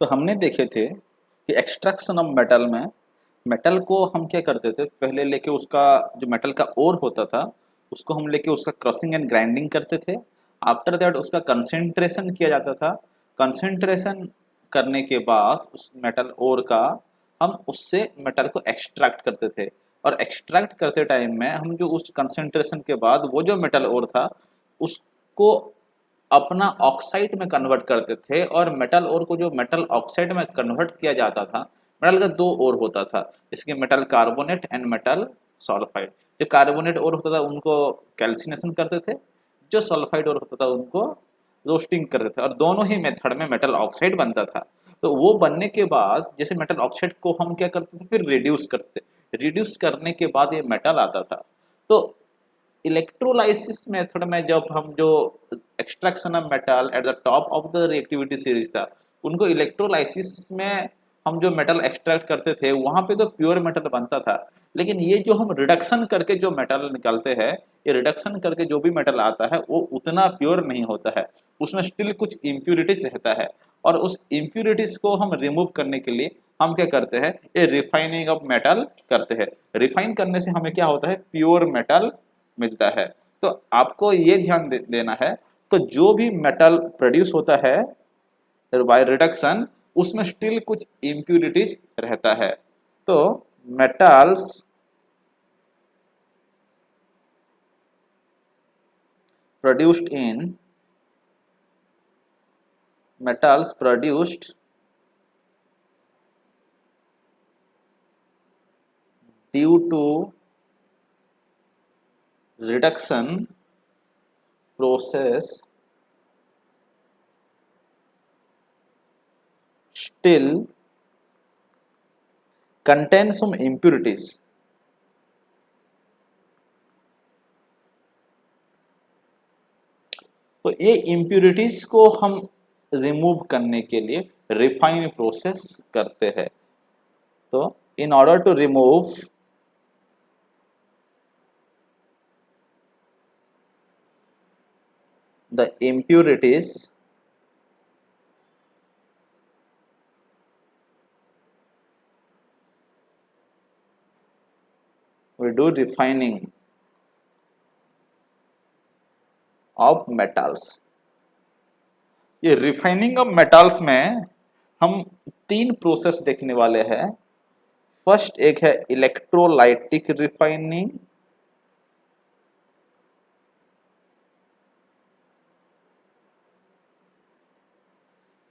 तो हमने देखे थे कि एक्सट्रैक्शन ऑफ मेटल में मेटल को हम क्या करते थे, पहले लेके उसका जो मेटल का ओर होता था उसको हम लेके उसका क्रॉसिंग एंड ग्राइंडिंग करते थे। आफ्टर दैट उसका कंसेंट्रेशन किया जाता था। कंसेंट्रेशन करने के बाद उस मेटल ओर का हम उससे मेटल को एक्सट्रैक्ट करते थे। और एक्सट्रैक्ट करते टाइम में हम जो उस कंसेंट्रेशन के बाद वो जो मेटल ओर था उसको अपना ऑक्साइड में कन्वर्ट करते थे। और मेटल ओर को जो मेटल ऑक्साइड में कन्वर्ट किया जाता था, मेटल का दो ओर होता था, इसके metal carbonate and metal sulphide. जो कार्बोनेट ओर होता था उनको कैल्सिनेशन करते थे, जो सल्फाइड ओर होता था उनको रोस्टिंग करते थे, और दोनों ही मेथड में मेटल ऑक्साइड बनता था। तो वो बनने के बाद जैसे मेटल ऑक्साइड को हम क्या करते थे, फिर रिड्यूस करते, रिड्यूस करने के बाद ये मेटल आता था। तो इलेक्ट्रोलाइसिस मेथड में जब हम जो extraction of metal at the top of the reactivity series था, उनको इलेक्ट्रोलाइसिस में हम जो मेटल एक्सट्रैक्ट करते थे वहां पे तो प्योर मेटल बनता था। लेकिन ये जो हम रिडक्शन करके जो मेटल निकालते हैं, ये रिडक्शन करके जो भी मेटल आता है वो उतना प्योर नहीं होता है, उसमें स्टिल कुछ इम्प्यूरिटीज रहता है। और उस इम्प्यूरिटीज को हम रिमूव करने के लिए हम क्या करते हैं, ये रिफाइनिंग ऑफ मेटल करते हैं। रिफाइन करने से हमें क्या होता है, प्योर मेटल मिलता है। तो आपको ये ध्यान देना है, तो जो भी मेटल प्रोड्यूस होता है बाय रिडक्शन, उसमें स्टिल कुछ इम्प्यूरिटीज रहता है। तो metals produced in metals produced due to reduction process still contain some impurities। तो ये impurities को हम रिमूव करने के लिए रिफाइन प्रोसेस करते हैं। तो in order to remove the impurities, we do refining of metals। ये रिफाइनिंग ऑफ मेटल्स में हम तीन प्रोसेस देखने वाले हैं। फर्स्ट एक है इलेक्ट्रोलाइटिक रिफाइनिंग,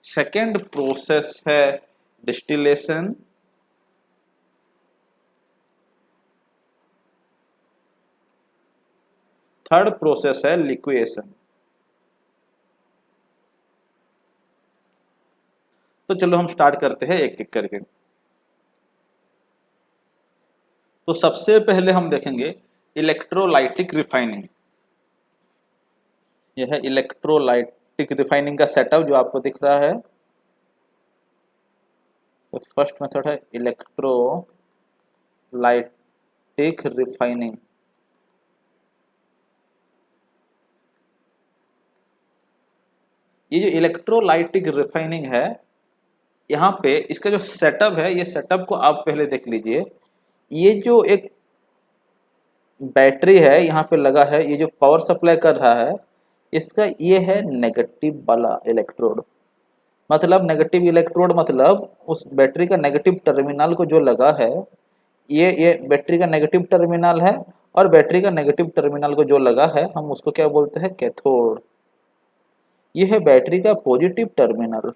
सेकेंड प्रोसेस है डिस्टिलेशन, थर्ड प्रोसेस है लिक्विएशन। तो चलो हम स्टार्ट करते हैं एक एक करके। तो सबसे पहले हम देखेंगे इलेक्ट्रोलाइटिक रिफाइनिंग। यह है इलेक्ट्रोलाइटिक रिफाइनिंग का सेटअप जो आपको दिख रहा है। तो फर्स्ट मेथड है इलेक्ट्रोलाइटिक रिफाइनिंग। ये जो इलेक्ट्रोलाइटिक रिफाइनिंग है, यहाँ पे इसका जो सेटअप है, ये सेटअप को आप पहले देख लीजिए। ये जो एक बैटरी है यहाँ पे लगा है, ये जो पावर सप्लाई कर रहा है, इसका ये है नेगेटिव वाला इलेक्ट्रोड। मतलब नेगेटिव इलेक्ट्रोड मतलब उस बैटरी का नेगेटिव टर्मिनल को जो लगा है, ये बैटरी का नेगेटिव टर्मिनल है। और बैटरी का नेगेटिव टर्मिनल को जो लगा है हम उसको क्या बोलते हैं, कैथोड। ये है बैटरी का पॉजिटिव टर्मिनल,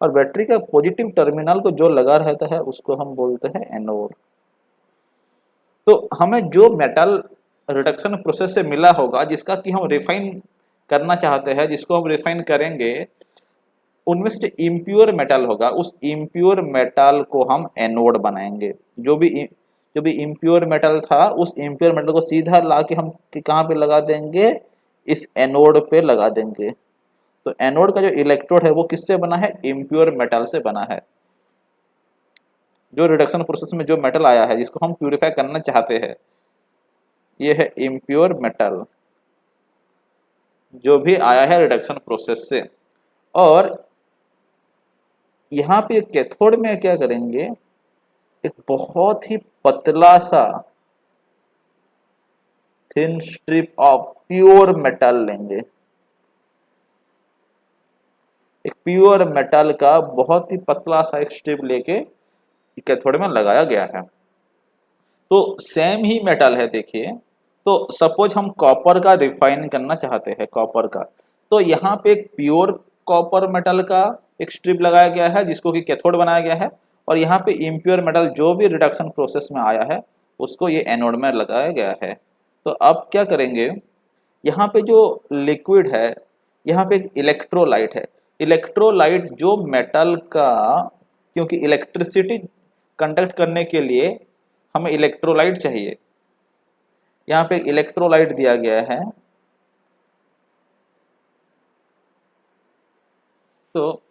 और बैटरी का पॉजिटिव टर्मिनल को जो लगा रहता है उसको हम बोलते हैं एनोड। तो हमें जो मेटल रिडक्शन प्रोसेस से मिला होगा, जिसका कि हम रिफाइन करना चाहते हैं, जिसको हम रिफाइन करेंगे, उनमें से जो इम्प्योर मेटल होगा उस इम्प्योर मेटल को हम एनोड बनाएंगे। जो भी इम्प्योर मेटल था उस इम्प्योर मेटल को सीधा ला के हम कहाँ पे लगा देंगे, इस एनोड पे लगा देंगे। तो एनोड का जो इलेक्ट्रोड है वो किससे बना है, इम्प्योर मेटल से बना है। जो रिडक्शन प्रोसेस में जो मेटल आया है जिसको हम प्यूरिफाई करना चाहते हैं, ये है इम्प्योर मेटल जो भी आया है रिडक्शन प्रोसेस से। और यहाँ पे कैथोड में क्या करेंगे, एक बहुत ही पतला सा thin strip of pure metal लेंगे। एक प्योर मेटल का बहुत ही पतला सा एक स्ट्रिप लेके कैथोड में लगाया गया है। तो सेम ही मेटल है देखिए। तो सपोज हम कॉपर का रिफाइन करना चाहते हैं, कॉपर का, तो यहाँ पे एक प्योर कॉपर मेटल का एक स्ट्रिप लगाया गया है जिसको कि कैथोड बनाया गया है, और यहाँ पे इम्प्योर मेटल जो भी रिडक्शन प्रोसेस में आया है उसको ये एनोड में लगाया गया है। तो अब क्या करेंगे, यहाँ पे जो लिक्विड है, यहाँ पे एक इलेक्ट्रोलाइट है। इलेक्ट्रोलाइट जो मेटल का, क्योंकि इलेक्ट्रिसिटी कंडक्ट करने के लिए हमें इलेक्ट्रोलाइट चाहिए, यहाँ पे इलेक्ट्रोलाइट दिया गया है। तो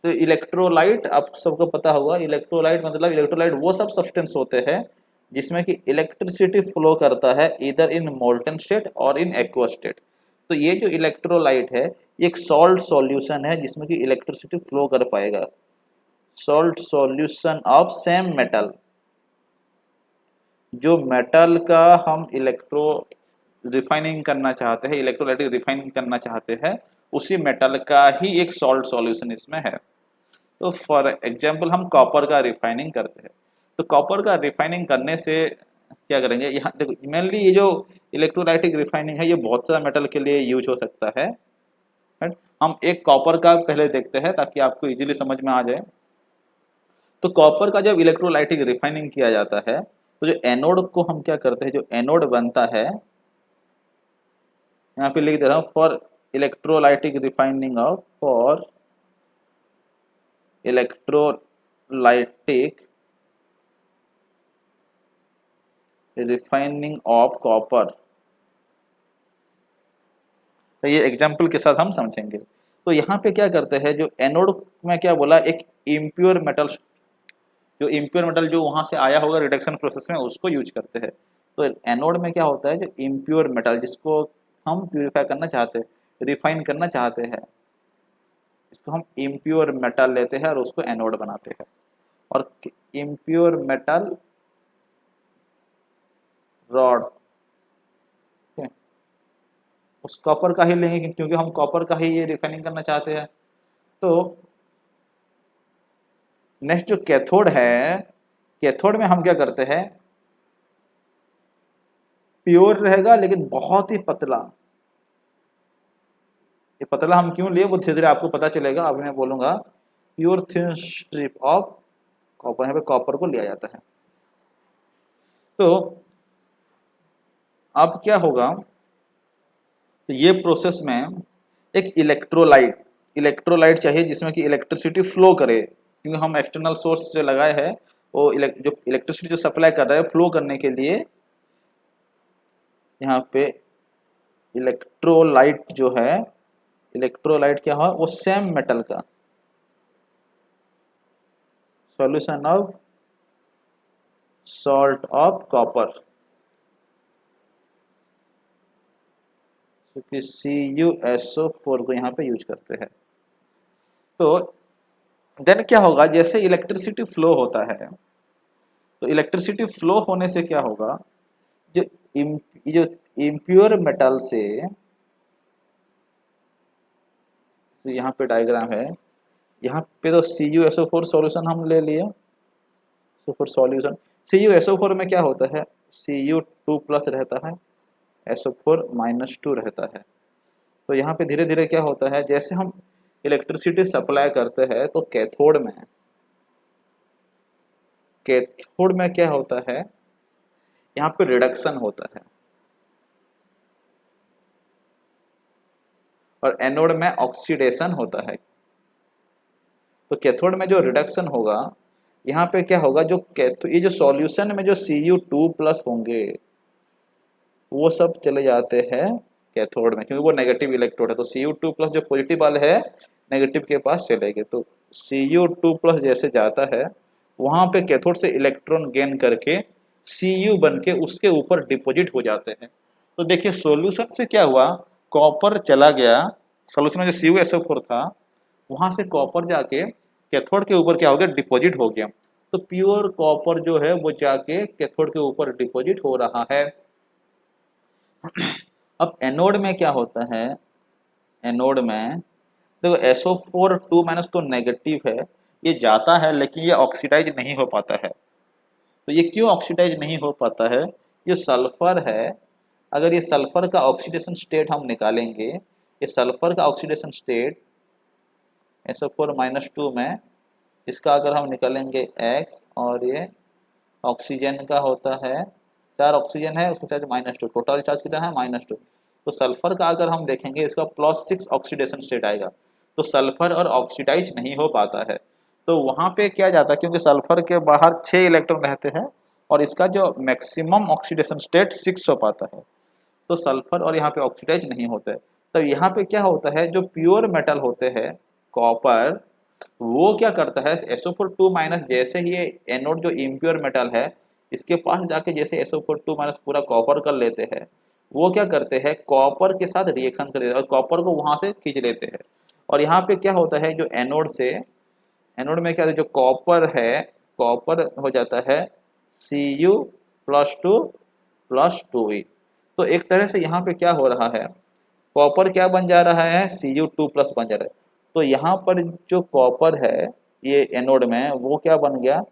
इलेक्ट्रोलाइट आप सबको पता होगा, इलेक्ट्रोलाइट मतलब इलेक्ट्रोलाइट वो सब सब्सटेंस होते हैं जिसमें कि इलेक्ट्रिसिटी फ्लो करता है इधर इन मोल्टन स्टेट और इन एक्वा स्टेट। तो ये जो इलेक्ट्रोलाइट है ये एक सॉल्ट सॉल्यूशन है जिसमें कि इलेक्ट्रिसिटी फ्लो कर पाएगा। Salt solution of same metal, जो मेटल का हम इलेक्ट्रो रिफाइनिंग करना चाहते हैं, इलेक्ट्रोलाइटिक रिफाइनिंग करना चाहते हैं, उसी मेटल का ही एक सॉल्ट सॉल्यूशन इसमें है। तो फॉर एग्जांपल हम कॉपर का रिफाइनिंग करते हैं, तो कॉपर का रिफाइनिंग करने से क्या करेंगे, यहाँ देखो मेनली ये जो इलेक्ट्रोलाइटिक रिफाइनिंग है ये बहुत सारा मेटल के लिए यूज हो सकता है। राइट, हम एक कॉपर का पहले देखते हैं ताकि आपको इजीली समझ में आ जाए। तो कॉपर का जब इलेक्ट्रोलाइटिक रिफाइनिंग किया जाता है तो जो एनोड को हम क्या करते हैं, जो एनोड बनता है, यहाँ पे लिख दे रहा हूँ, for electrolytic refining of, for electrolytic refining of copper. तो ये एग्जाम्पल के साथ हम समझेंगे। तो यहाँ पे क्या करते हैं, जो एनोड में क्या बोला, एक इम्प्योर मेटल, जो इम्प्योर मेटल जो वहां से आया होगा रिडक्शन प्रोसेस में उसको यूज करते हैं। तो एनोड में क्या होता है, जो इम्प्योर मेटल जिसको हम प्यूरिफाई करना चाहते हैं, रिफाइन करना चाहते हैं, इसको हम इम्प्योर मेटल लेते हैं और उसको एनोड बनाते हैं। और इम्प्योर मेटल रॉड उस कॉपर का ही लेंगे क्योंकि हम कॉपर का ही ये रिफाइनिंग करना चाहते हैं। तो नेक्स्ट जो कैथोड है, कैथोड में हम क्या करते हैं, प्योर रहेगा लेकिन बहुत ही पतला। ये पतला हम क्यों लिए वो धीरे धीरे आपको पता चलेगा, अभी मैं बोलूंगा। Pure thin strip of copper, यहाँ पे कॉपर को लिया जाता है। तो अब क्या होगा, तो ये प्रोसेस में एक इलेक्ट्रोलाइट चाहिए जिसमें कि इलेक्ट्रिसिटी फ्लो करे, क्योंकि हम एक्सटर्नल सोर्स जो लगाए हैं वो जो इलेक्ट्रिसिटी जो सप्लाई कर रहा है फ्लो करने के लिए यहाँ पे इलेक्ट्रोलाइट जो है, इलेक्ट्रोलाइट क्या है, वो सेम मेटल का solution of salt of copper, क्योंकि CuSO4 को यहाँ पे यूज करते हैं। तो देन क्या होगा, जैसे इलेक्ट्रिसिटी फ्लो होता है, तो इलेक्ट्रिसिटी फ्लो होने से क्या होगा, जो जो इम्प्योर मेटल से, तो यहाँ पे डायग्राम है, यहाँ पे तो CuSO4 सॉल्यूशन हम ले लिए, SO4 सॉल्यूशन। CuSO4 में क्या होता है, Cu2+ रहता है, SO4-2 रहता है। तो यहाँ पे धीरे धीरे क्या होता है, जैसे हम इलेक्ट्रिसिटी सप्लाई करते हैं तो कैथोड में क्या होता है, यहाँ पे रिडक्शन होता है, और एनोड में ऑक्सीडेशन होता है। तो कैथोड में जो रिडक्शन होगा, यहाँ पे क्या होगा, जो ये जो सॉल्यूशन में जो Cu2+ होंगे वो सब चले जाते हैं कैथोड में, क्योंकि वो नेगेटिव इलेक्ट्रोड है। तो Cu2+ जो पॉजिटिव वाले है नेगेटिव के पास चलेंगे, तो Cu2+ जैसे जाता है वहां पे कैथोड से इलेक्ट्रॉन गेन करके Cu बन के उसके ऊपर डिपॉजिट हो जाते हैं। तो देखिए सॉल्यूशन से क्या हुआ, कॉपर चला गया, सॉल्यूशन में जो CuSO4 था वहां से कॉपर जाके कैथोड के ऊपर क्या हो गया, डिपॉजिट हो गया। तो प्योर कॉपर जो है वो जाके कैथोड के ऊपर डिपॉजिट हो रहा है। अब एनोड में क्या होता है, एनोड में देखो SO4 2 माइनस तो नेगेटिव है, ये जाता है लेकिन ये ऑक्सीडाइज नहीं हो पाता है। तो ये क्यों ऑक्सीडाइज नहीं हो पाता है, ये सल्फर है। अगर ये सल्फर का ऑक्सीडेशन स्टेट हम निकालेंगे, ये सल्फर का ऑक्सीडेशन स्टेट SO4 माइनस 2 में, इसका अगर हम निकालेंगे X, और ये ऑक्सीजन का होता है, 4 ऑक्सीजन है, उसका चार्ज -2, टोटल चार्ज कितना है -2। तो सल्फर का अगर हम देखेंगे, इसका +6 ऑक्सीडेशन स्टेट आएगा। तो सल्फर और ऑक्सीडाइज नहीं हो पाता है। तो वहाँ पे क्या जाता है, क्योंकि सल्फर के बाहर 6 इलेक्ट्रॉन रहते हैं और इसका जो मैक्सिमम ऑक्सीडेशन स्टेट 6 हो पाता है। तो सल्फर और यहाँ पे ऑक्सीडाइज नहीं होते। तो यहाँ पे क्या होता है, जो प्योर मेटल होते हैं कॉपर, वो क्या करता है, SO4 2 माइनस जैसे ही ये एनोड जो इम्प्योर मेटल है इसके पास जाके जैसे SO4 2 माइनस पूरा कॉपर कर लेते हैं, वो क्या करते हैं, कॉपर के साथ रिएक्शन कर देते हैं और कॉपर को वहां से खींच लेते हैं। और यहाँ पे क्या होता है, जो एनोड से, एनोड में क्या है, जो कॉपर है, कॉपर हो जाता है Cu+2+2e। तो एक तरह से यहाँ पे क्या हो रहा है, कॉपर क्या बन जा रहा है, Cu2+ बन जा रहा है। तो यहाँ पर जो कॉपर है ये एनोड में, वो क्या बन गया,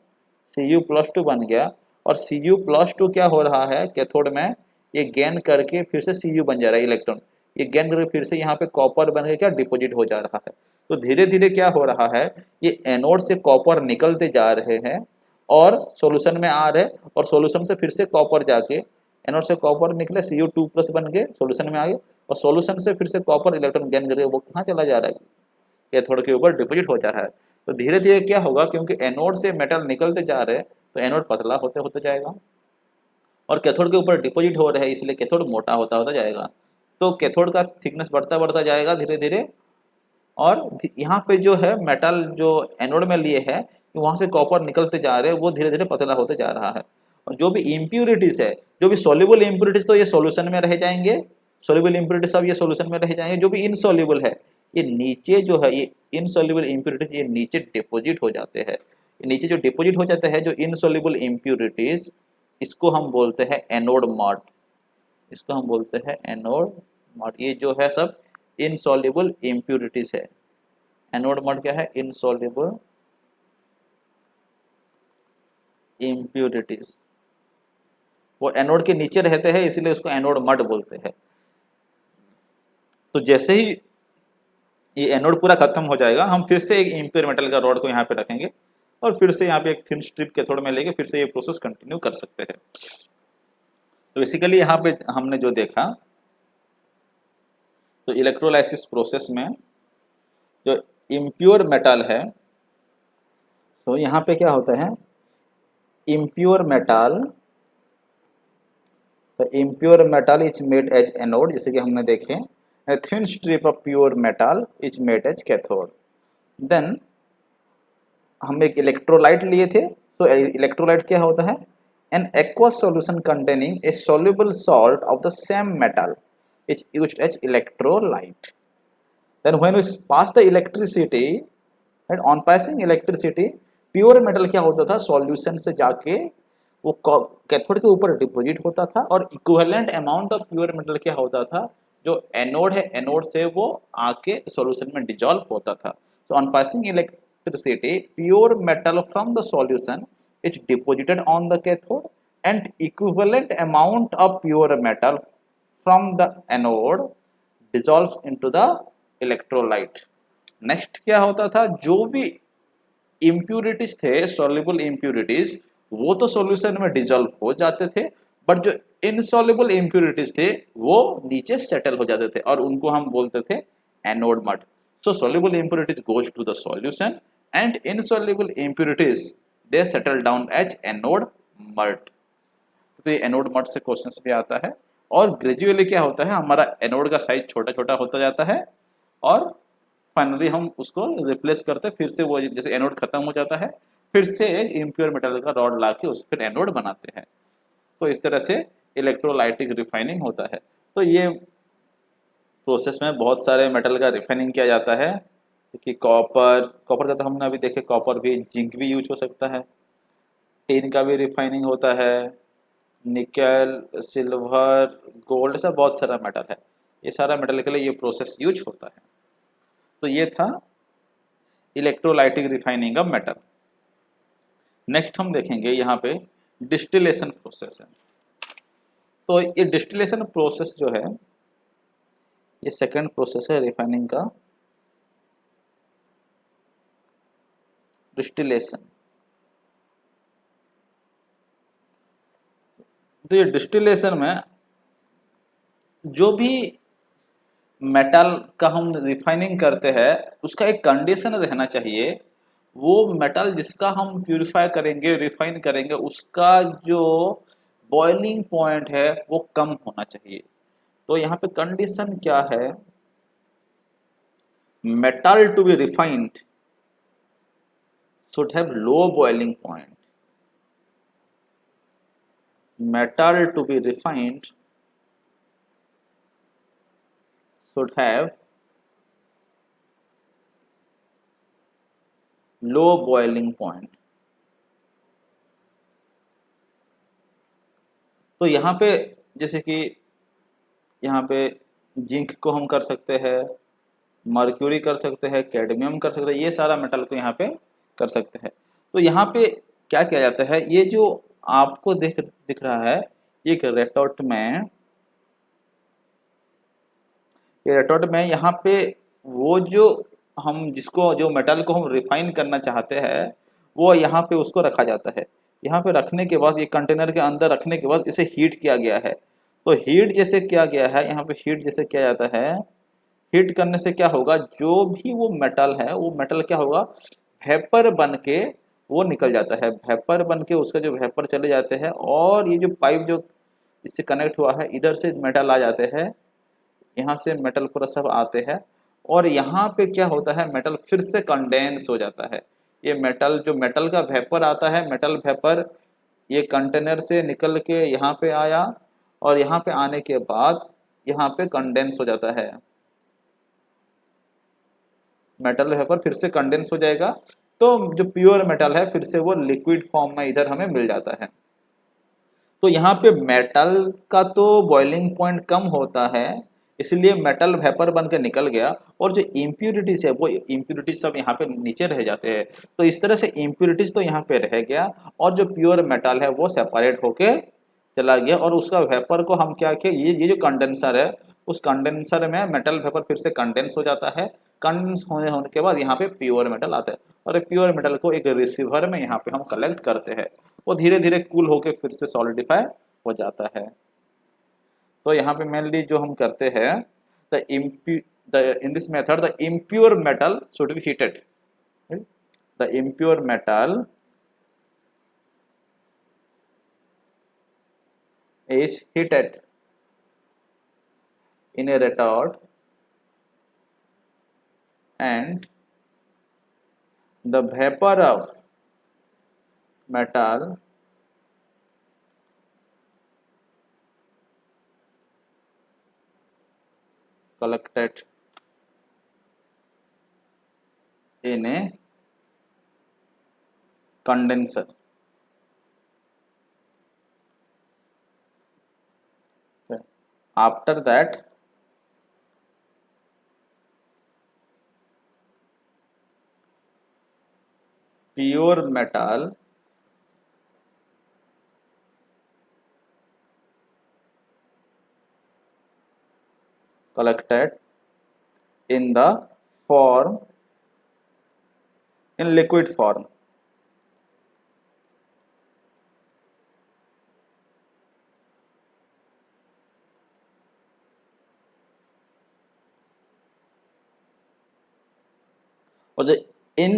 Cu+2 बन गया। और Cu+2 क्या हो रहा है कैथोड में, ये गेन करके फिर से Cu बन जा रहा है इलेक्ट्रॉन, ये गेन करके फिर से यहाँ पे कॉपर बन के क्या डिपॉजिट हो जा रहा है। तो धीरे धीरे क्या हो रहा है, ये एनोड से कॉपर निकलते जा रहे हैं और सॉल्यूशन में आ रहे, और सॉल्यूशन से फिर से कॉपर जाके, एनोड से कॉपर निकले Cu2+ बन के सॉल्यूशन में आ गए, और सॉल्यूशन से फिर से कॉपर इलेक्ट्रॉन गेन करके वो कहाँ चला जा रहा है, कैथोड के ऊपर डिपॉजिट हो जा रहा है। तो धीरे धीरे क्या होगा, क्योंकि एनोड से मेटल निकलते जा रहे हैं तो एनोड पतला होते होते जाएगा, और कैथोड के ऊपर डिपॉजिट हो रहे हैं इसलिए कैथोड मोटा होता होता जाएगा। तो कैथोड का थिकनेस बढ़ता बढ़ता जाएगा धीरे धीरे। और यहाँ पे जो है मेटल जो एनोड में लिए है, वहां से कॉपर निकलते जा रहे हैं, वो धीरे धीरे पतला होते जा रहा है। और जो भी इम्प्यूरिटीज है, जो भी सोल्यूबल इम्प्यूरिटीज, तो ये सॉल्यूशन में रह जाएंगे, सोल्यूबल इम्प्यूरिटीज सब ये सॉल्यूशन में रह जाएंगे। जो भी इनसॉल्यूबल है, ये नीचे जो है, ये इनसॉल्यूबल इम्प्यूरिटीज ये नीचे डिपोजिट हो जाते हैं। नीचे जो डिपोजिट हो जाते हैं जो इनसॉल्यूबल इम्प्यूरिटीज, इसको हम बोलते हैं एनोड मड, इसको हम बोलते हैं एनोड मड। ये जो है सब इनसॉल्यूबल इम्प्यूरिटीज है। एनोड मड क्या है, इनसॉल्यूबल इम्प्यूरिटीज, वो एनोड के नीचे रहते हैं इसलिए उसको एनोड मड बोलते हैं। तो जैसे ही ये एनोड पूरा खत्म हो जाएगा, हम फिर से एक इम्प्योर मेटल का रॉड को यहाँ पे रखेंगे और फिर से यहाँ पे एक थिन स्ट्रिप कैथोड में लेके फिर से ये प्रोसेस कंटिन्यू कर सकते हैं। तो बेसिकली यहाँ पे हमने जो देखा, तो इलेक्ट्रोलाइसिस प्रोसेस में जो इम्प्योर मेटल है, तो यहाँ पे क्या होता है, इम्प्योर मेटल, तो impure metal is made as anode, जैसे कि हमने देखे, a thin strip of pure metal is made as cathode। Then हम एक इलेक्ट्रोलाइट लिए थे, तो इलेक्ट्रोलाइट क्या होता है, an aqueous solution containing a soluble salt of the same metal is used as electrolyte। then when we pass the electricity, right, on passing electricity, pure metal क्या होता था, सॉल्यूशन से जाके वो कैथोड के ऊपर डिपॉजिट होता था, और equivalent amount of pure metal क्या होता था, जो एनोड है, एनोड से वो आके सॉल्यूशन में डिजॉल्व होता था। So on passing electricity, pure metal from the solution is deposited on the cathode and equivalent amount of pure metal from the anode dissolves into the electrolyte. Next क्या होता था, जो भी इम्प्यूरिटीज थे, soluble impurities, वो तो solution में dissolve हो जाते थे, बट जो इनसॉल्युबल इम्प्यूरिटीज थे वो नीचे सेटल हो जाते थे और उनको हम बोलते थे anode mud. So soluble impurities goes to the solution and insoluble impurities they settle down as anode mud. तो ये एनोड मड से क्वेश्चंस भी आता है। और ग्रेजुअली क्या होता है, हमारा एनोड का साइज छोटा छोटा होता जाता है और फाइनली हम उसको रिप्लेस करते हैं, फिर से वो जैसे एनोड खत्म हो जाता है, फिर से एक इम्प्योर मेटल का रॉड ला के उस पर एनोड बनाते हैं। तो इस तरह से इलेक्ट्रोलाइटिक रिफाइनिंग होता है। तो ये प्रोसेस में बहुत सारे मेटल का रिफाइनिंग किया जाता है, कि कॉपर कॉपर का तो हमने अभी देखे, कॉपर भी, जिंक भी यूज हो सकता है, टिन का भी रिफाइनिंग होता है, निकल, सिल्वर, गोल्ड, ऐसा बहुत सारा मेटल है। ये सारा मेटल के लिए ये प्रोसेस यूज होता है। तो ये था electrolytic refining of metal. Next हम देखेंगे यहाँ पे डिस्टिलेशन प्रोसेस है। तो ये डिस्टिलेशन प्रोसेस जो है, ये सेकंड प्रोसेस है रिफाइनिंग का, डिस्टिलेशन। तो ये डिस्टिलेशन में जो भी मेटल का हम रिफाइनिंग करते हैं उसका एक कंडीशन रहना चाहिए। वो मेटल जिसका हम प्यूरिफाई करेंगे, रिफाइन करेंगे, उसका जो बॉइलिंग पॉइंट है वो कम होना चाहिए। तो यहाँ पे कंडीशन क्या है, metal to be refined should have low boiling point. Metal to be refined should have low boiling point. तो यहाँ पे जैसे कि यहाँ पे जिंक को हम कर सकते हैं, मर्क्यूरी कर सकते हैं, कैडमियम कर सकते हैं, ये सारा मेटल को यहाँ पे कर सकते हैं। तो यहाँ पे क्या किया जाता है, ये जो आपको दिख रहा है, एक रेटोट में, ये रेटोट में यहाँ पे वो जो हम जिसको जो मेटल को हम रिफाइन करना चाहते हैं वो यहाँ पे उसको रखा जाता है। यहाँ पे रखने के बाद, ये कंटेनर के अंदर रखने के बाद इसे हीट किया गया है। तो हीट जैसे किया गया है, यहाँ पे हीट जैसे किया जाता है, हीट करने से क्या होगा, जो भी वो मेटल है वो मेटल क्या होगा, वेपर बन के वो निकल जाता है। वेपर बन के उसका जो वेपर चले जाते हैं, और ये जो पाइप जो इससे कनेक्ट हुआ है, इधर से मेटल आ जाते हैं, यहाँ से मेटल पूरा सब आते हैं, और यहाँ पे क्या होता है, मेटल फिर से कंडेंस हो जाता है। ये मेटल, जो मेटल का वेपर आता है, मेटल वेपर ये कंटेनर से निकल के यहाँ पे आया, और यहाँ पे आने के बाद यहाँ पे कंडेंस हो जाता है। मेटल वेपर फिर से कंडेंस हो जाएगा, तो जो प्योर मेटल है फिर से वो लिक्विड फॉर्म में इधर हमें मिल जाता है। तो यहाँ पे मेटल का तो बॉइलिंग पॉइंट कम होता है, इसलिए मेटल वेपर बन के निकल गया, और जो इम्प्यूरिटीज है वो इम्प्यूरिटीज सब यहाँ पे नीचे रह जाते हैं। तो इस तरह से इम्प्यूरिटीज तो यहाँ पे रह गया, और जो प्योर मेटल है वो सेपरेट होके चला गया, और उसका वेपर को हम क्या किए, ये जो कंडेंसर है, उस कंडेंसर में मेटल वेपर फिर से कंडेंस हो जाता है। कंडेंस होने के बाद यहाँ पे प्योर मेटल आता है, और प्योर मेटल को एक रिसीवर में यहाँ पे हम कलेक्ट करते हैं, वो धीरे धीरे कूल होके फिर से सॉलिडिफाई हो जाता है। तो यहाँ पे मेनली जो हम करते हैं, the in this method the impure metal should be heated, the impure metal is heated in a retort, and the vapor of metal collected in a condenser. Okay. After that, pure metal collected in the form, in liquid form. और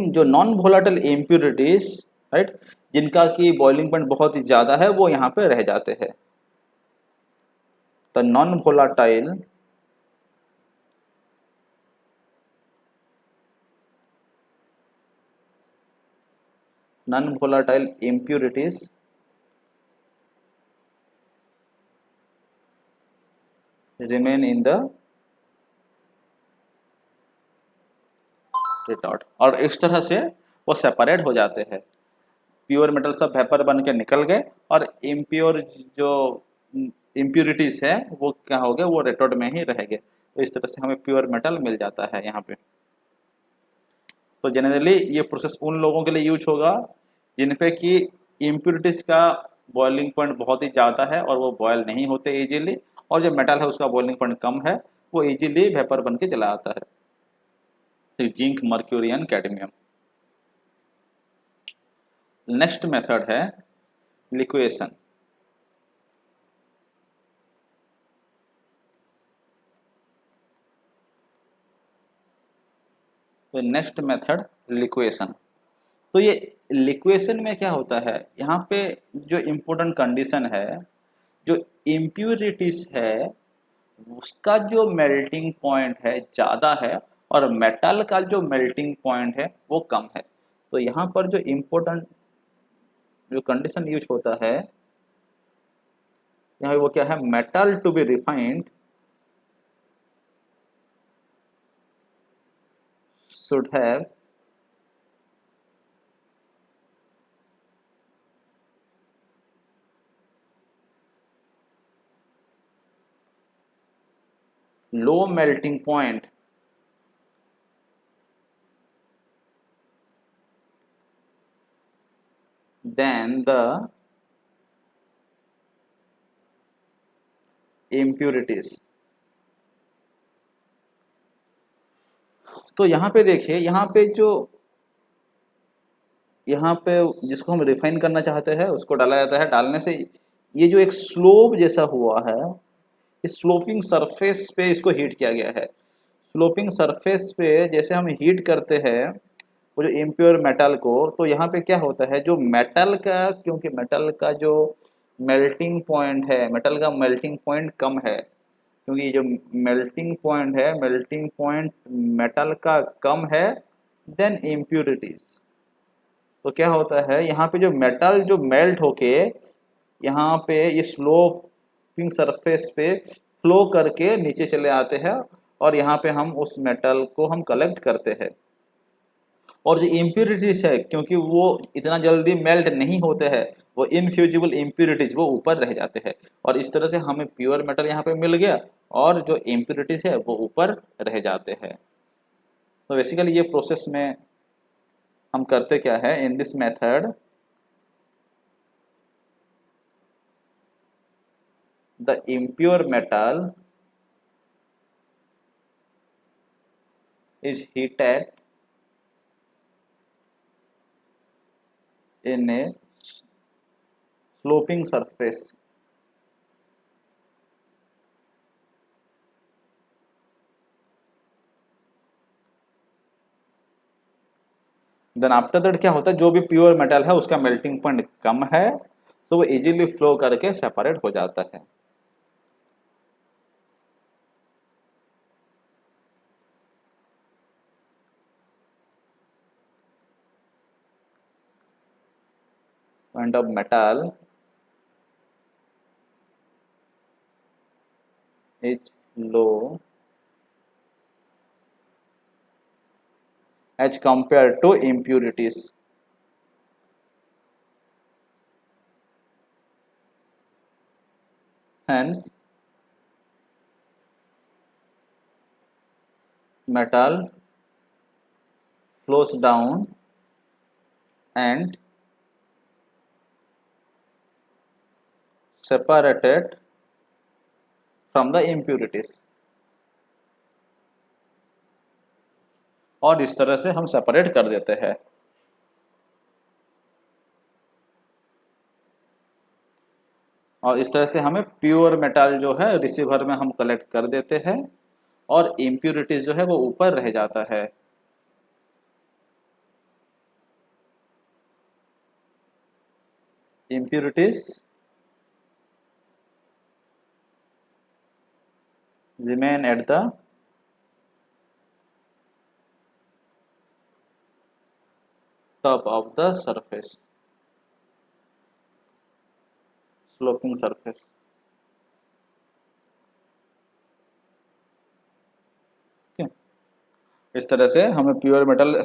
जो non volatile impurities, right, जिनका की boiling point बहुत ही ज्यादा है, वो यहाँ पे रह जाते हैं। तो non volatile impurities remain in the retort, और इस तरह से वो सेपरेट हो जाते हैं। प्योर मेटल सब वेपर बन के निकल गए और इम्प्योर जो इम्प्योरिटीज है वो क्या हो गए, वो रेटॉर्ड में ही रह गए। तो इस तरह से हमें प्योर मेटल मिल जाता है यहाँ पे। तो जनरली ये प्रोसेस उन लोगों के लिए यूज होगा जिन पे कि इम्प्योरिटीज का बॉइलिंग पॉइंट बहुत ही ज़्यादा है और वो बॉयल नहीं होते इजीली, और जो मेटल है उसका बॉइलिंग पॉइंट कम है, वो इजीली वेपर बन के चला आता है। तो zinc, mercury and cadmium. Next method है लिक्वेशन। तो नेक्स्ट मेथड लिक्वेशन। तो ये लिक्वेशन में क्या होता है, यहाँ पे जो इम्पोर्टेंट कंडीशन है, जो इम्प्यूरिटीज है उसका जो मेल्टिंग पॉइंट है ज़्यादा है और मेटल का जो मेल्टिंग पॉइंट है वो कम है। तो यहाँ पर जो इम्पोर्टेंट जो कंडीशन यूज होता है यहाँ वो क्या है, metal to be refined should have low melting point then the impurities। तो यहाँ पे देखिए, यहाँ पे जो यहाँ पे जिसको हम रिफाइन करना चाहते हैं उसको डाला जाता है। डालने से ये जो एक स्लोप जैसा हुआ है, इस स्लोपिंग सरफेस पे इसको हीट किया गया है। स्लोपिंग सरफेस पे जैसे हम हीट करते हैं वो जो इम्प्योर मेटल को, तो यहाँ पे क्या होता है, जो मेटल का, क्योंकि मेटल का जो मेल्टिंग पॉइंट है, मेटल का मेल्टिंग पॉइंट कम है, क्योंकि ये जो मेल्टिंग पॉइंट है, मेल्टिंग पॉइंट मेटल का कम है देन इम्प्यूरिटीज। तो क्या होता है, यहाँ पे जो मेटल जो मेल्ट होके यहाँ पे ये स्लोपिंग सरफेस पे फ्लो करके नीचे चले आते हैं, और यहाँ पे हम उस मेटल को हम कलेक्ट करते हैं। और जो इम्प्यूरिटीज है, क्योंकि वो इतना जल्दी मेल्ट नहीं होते हैं, वो इनफ्यूजिबल इम्प्यूरिटीज वो ऊपर रह जाते हैं, और इस तरह से हमें प्योर मेटल यहाँ पे मिल गया और जो इम्प्यूरिटीज है वो ऊपर रह जाते हैं। तो बेसिकली ये प्रोसेस में हम करते क्या है, in this method the impure metal is heated in a sloping surface, then after that क्या होता है, जो भी प्योर मेटल है उसका मेल्टिंग पॉइंट कम है तो वो इजीली फ्लो करके सेपरेट हो जाता है। Point of metal is low as compared to impurities। Hence metal flows down and separated from the impurities। और इस तरह से हम सेपरेट कर देते हैं। और इस तरह से हमें प्योर मेटल जो है रिसीवर में हम कलेक्ट कर देते हैं और इम्प्यूरिटीज जो है वो ऊपर रह जाता है। Impurities remain at the top of the surface, sloping surface। okay। इस तरह से हमें प्योर मेटल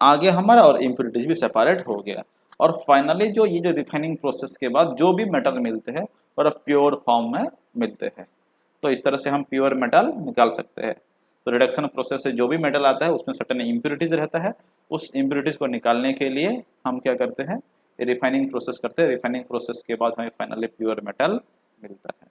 आ गया हमारा और इम्प्योरिटीज भी सेपरेट हो गया। और फाइनली जो ये जो रिफाइनिंग प्रोसेस के बाद जो भी मेटल मिलते हैं और प्योर फॉर्म में मिलते हैं। तो इस तरह से हम प्योर मेटल निकाल सकते हैं। तो रिडक्शन प्रोसेस से जो भी मेटल आता है उसमें सर्टेन इम्प्योरिटीज रहता है, उस इम्प्योरिटीज को निकालने के लिए हम क्या करते हैं, रिफाइनिंग प्रोसेस करते हैं। रिफाइनिंग प्रोसेस के बाद हमें फाइनली प्योर मेटल मिलता है।